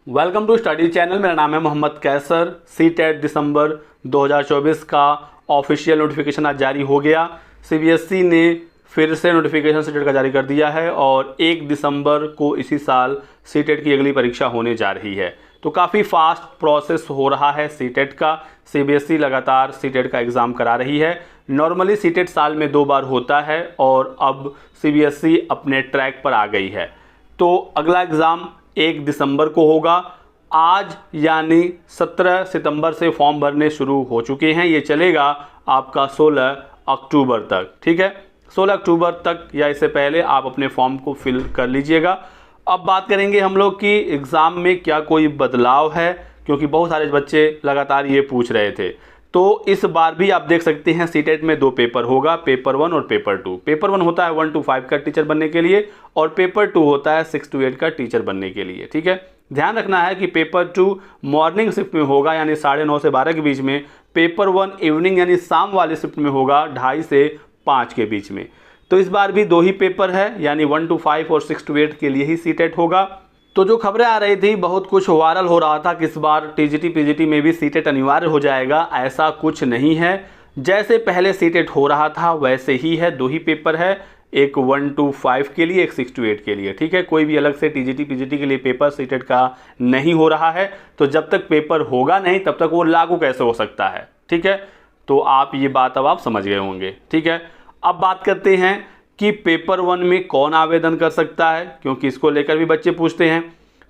Welcome to study channel. मेरा नाम है मोहम्मद कैसर। सीटेट दिसंबर 2024 का ऑफिशियल नोटिफिकेशन आज जारी हो गया। सीबीएसई ने फिर से नोटिफिकेशन सीटेट का जारी कर दिया है और 1 दिसंबर को इसी साल सीटेट की अगली परीक्षा होने जा रही है। तो काफ़ी फास्ट प्रोसेस हो रहा है सीटेट का। सीबीएसई लगातार सीटेट का एग्ज़ाम करा रही है। नॉर्मली सीटेट साल में 2 बार होता है और अब सीबीएसई अपने ट्रैक पर आ गई है। तो अगला एग्ज़ाम 1 दिसंबर को होगा। आज यानी 17 सितंबर से फॉर्म भरने शुरू हो चुके हैं। ये चलेगा आपका 16 अक्टूबर तक। ठीक है, 16 अक्टूबर तक या इससे पहले आप अपने फॉर्म को फिल कर लीजिएगा। अब बात करेंगे हम लोग कि एग्ज़ाम में क्या कोई बदलाव है, क्योंकि बहुत सारे बच्चे लगातार ये पूछ रहे थे। तो इस बार भी आप देख सकते हैं सीटेट में 2 पेपर होगा, पेपर 1 और पेपर 2। पेपर 1 होता है 1 to 5 का टीचर बनने के लिए और पेपर 2 होता है 6 to 8 का टीचर बनने के लिए। ठीक है, ध्यान रखना है कि पेपर 2 मॉर्निंग शिफ्ट में होगा यानी 9:30 से 12 के बीच में। पेपर 1 इवनिंग यानी शाम वाले शिफ्ट में होगा 2:30 से 5 के बीच में। तो इस बार भी 2 ही पेपर है यानी 1 to 5 और 6 to 8 के लिए ही सीटेट होगा। तो जो खबरें आ रही थी, बहुत कुछ वायरल हो रहा था कि इस बार टीजीटी पीजीटी में भी सीटेट अनिवार्य हो जाएगा। ऐसा कुछ नहीं है। जैसे पहले सीटेट हो रहा था वैसे ही है। 2 ही पेपर है, एक 1 to 5 के लिए, एक 6 to 8 के लिए। ठीक है, कोई भी अलग से टीजीटी पीजीटी के लिए पेपर सीटेट का नहीं हो रहा है। तो जब तक पेपर होगा नहीं तब तक वो लागू कैसे हो सकता है। ठीक है, तो आप ये बात अब आप समझ गए होंगे। ठीक है, अब बात करते हैं कि पेपर 1 में कौन आवेदन कर सकता है, क्योंकि इसको लेकर भी बच्चे पूछते हैं।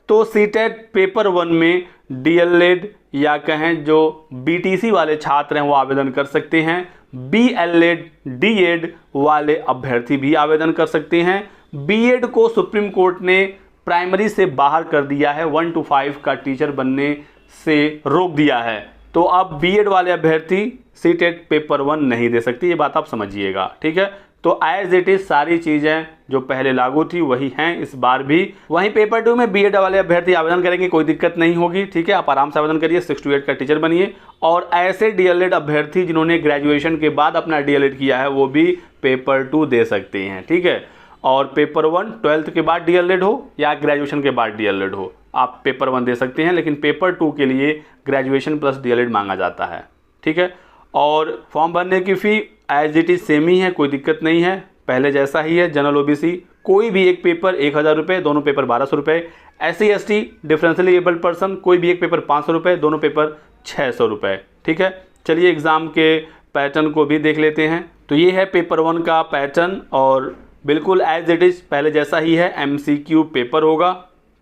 तो सीटेट पेपर 1 में डीएलएड या कहें जो बीटीसी वाले छात्र हैं वो आवेदन कर सकते हैं। बीएलएड डीएड वाले अभ्यर्थी भी आवेदन कर सकते हैं। बीएड को सुप्रीम कोर्ट ने प्राइमरी से बाहर कर दिया है, 1 to 5 का टीचर बनने से रोक दिया है। तो अब बीएड वाले अभ्यर्थी सीटेट पेपर 1 नहीं दे सकती, ये बात आप समझिएगा। ठीक है, तो एज इट इज सारी चीज़ें जो पहले लागू थी वही हैं इस बार भी। वहीं पेपर 2 में बीएड वाले अभ्यर्थी आवेदन करेंगे, कोई दिक्कत नहीं होगी। ठीक है, आप आराम से आवेदन करिए, 6 to 8 का टीचर बनिए। और ऐसे डीएलएड अभ्यर्थी जिन्होंने ग्रेजुएशन के बाद अपना डीएलएड किया है वो भी पेपर 2 दे सकते हैं। ठीक है, और पेपर 1 12th के बाद डीएलएड हो या ग्रेजुएशन के बाद डीएलएड हो, आप पेपर 1 दे सकते हैं। लेकिन पेपर 2 के लिए ग्रेजुएशन प्लस डीएलएड मांगा जाता है। ठीक है, और फॉर्म भरने की फ़ी एज इट इज़ सेम ही है, कोई दिक्कत नहीं है, पहले जैसा ही है। जनरल ओबीसी कोई भी एक पेपर 1000 रुपये, दोनों पेपर 1200 रुपये। SC ST differentially abled person कोई भी एक पेपर 500 रुपये, दोनों पेपर 600 रुपये। ठीक है, चलिए एग्ज़ाम के पैटर्न को भी देख लेते हैं। तो ये है पेपर 1 का पैटर्न और बिल्कुल एज इट इज़ पहले जैसा ही है। MCQ पेपर होगा,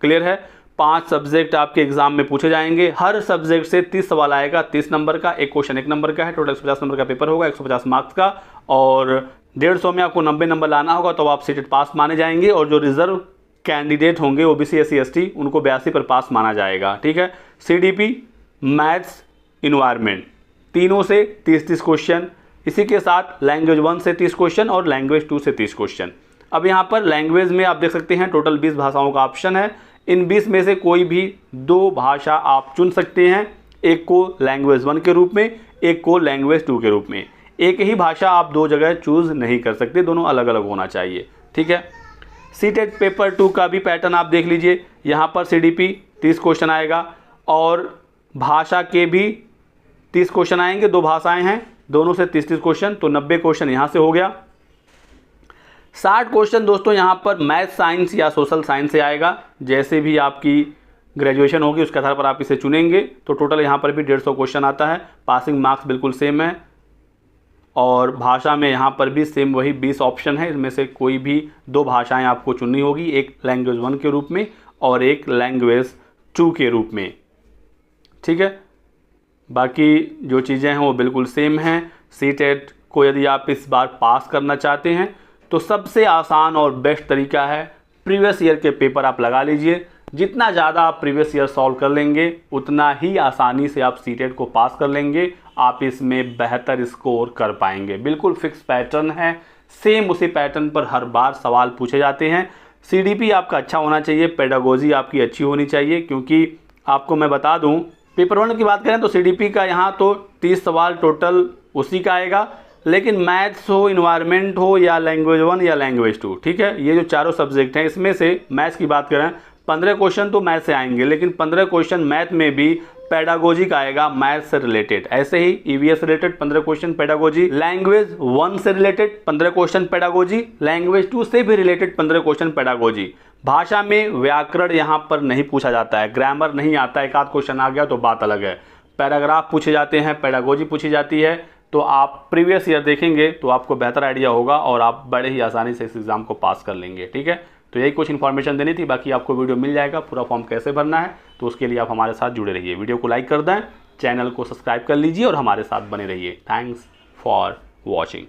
क्लियर है। 5 सब्जेक्ट आपके एग्जाम में पूछे जाएंगे। हर सब्जेक्ट से 30 सवाल आएगा, 30 नंबर का। एक क्वेश्चन 1 नंबर का है। टोटल 150 नंबर का पेपर होगा, 150 मार्क्स का। और 150 में आपको 90 नंबर लाना होगा तो आप सीटेट पास माने जाएंगे। और जो रिजर्व कैंडिडेट होंगे OBC SC ST उनको 82 पर पास माना जाएगा। ठीक है, CDP मैथ्स इन्वायरमेंट तीनों से 30-30 क्वेश्चन। इसी के साथ लैंग्वेज 1 से 30 क्वेश्चन और लैंग्वेज 2 से 30 क्वेश्चन। अब यहाँ पर लैंग्वेज में आप देख सकते हैं टोटल 20 भाषाओं का ऑप्शन है। इन 20 में से कोई भी 2 भाषा आप चुन सकते हैं, एक को लैंग्वेज 1 के रूप में, एक को लैंग्वेज 2 के रूप में। एक ही भाषा आप 2 जगह चूज़ नहीं कर सकते, दोनों अलग अलग होना चाहिए। ठीक है, सीटेट पेपर 2 का भी पैटर्न आप देख लीजिए। यहाँ पर CDP 30 क्वेश्चन आएगा और भाषा के भी 30 क्वेश्चन आएंगे। 2 भाषाएं हैं, दोनों से 30-30 क्वेश्चन, तो 90 क्वेश्चन यहाँ से हो गया। 60 क्वेश्चन दोस्तों यहाँ पर मैथ साइंस या सोशल साइंस से आएगा। जैसे भी आपकी ग्रेजुएशन होगी उसके आधार पर आप इसे चुनेंगे। तो टोटल यहाँ पर भी 150 क्वेश्चन आता है। पासिंग मार्क्स बिल्कुल सेम है और भाषा में यहाँ पर भी सेम वही 20 ऑप्शन है। इसमें से कोई भी 2 भाषाएं आपको चुननी होगी, एक लैंग्वेज 1 के रूप में और एक लैंग्वेज 2 के रूप में। ठीक है, बाकी जो चीज़ें हैं वो बिल्कुल सेम हैं। सीटेट को यदि आप इस बार पास करना चाहते हैं तो सबसे आसान और बेस्ट तरीका है प्रीवियस ईयर के पेपर आप लगा लीजिए। जितना ज़्यादा आप प्रीवियस ईयर सॉल्व कर लेंगे उतना ही आसानी से आप सीटेट को पास कर लेंगे। आप इसमें बेहतर स्कोर कर पाएंगे। बिल्कुल फिक्स पैटर्न है, सेम उसी पैटर्न पर हर बार सवाल पूछे जाते हैं। CDP आपका अच्छा होना चाहिए, पेडागोजी आपकी अच्छी होनी चाहिए। क्योंकि आपको मैं बता दूं, पेपर 1 की बात करें तो CDP का यहाँ तो 30 सवाल टोटल उसी का आएगा। लेकिन मैथ्स हो, इन्वायरमेंट हो या लैंग्वेज 1 या लैंग्वेज 2, ठीक है, ये जो चारों सब्जेक्ट हैं इसमें से मैथ्स की बात करें 15 क्वेश्चन तो मैथ से आएंगे, लेकिन 15 क्वेश्चन मैथ में भी पेडागोजी का आएगा, मैथ से रिलेटेड। ऐसे ही EVS related 15 question pedagogy, language 1 से रिलेटेड 15 क्वेश्चन पेडागोजी, लैंग्वेज 2 से भी रिलेटेड 15 क्वेश्चन पेडागोजी। भाषा में व्याकरण यहाँ पर नहीं पूछा जाता है, ग्रामर नहीं आता, एक आध क्वेश्चन आ गया तो बात अलग है। पैराग्राफ पूछे जाते हैं, पेडागोजी पूछी जाती है। तो आप प्रीवियस ईयर देखेंगे तो आपको बेहतर आइडिया होगा और आप बड़े ही आसानी से इस एग्ज़ाम को पास कर लेंगे। ठीक है, तो यही कुछ इन्फॉर्मेशन देनी थी, बाकी आपको वीडियो मिल जाएगा। पूरा फॉर्म कैसे भरना है तो उसके लिए आप हमारे साथ जुड़े रहिए। वीडियो को लाइक कर दें, चैनल को सब्सक्राइब कर लीजिए और हमारे साथ बने रहिए। Thanks for watching.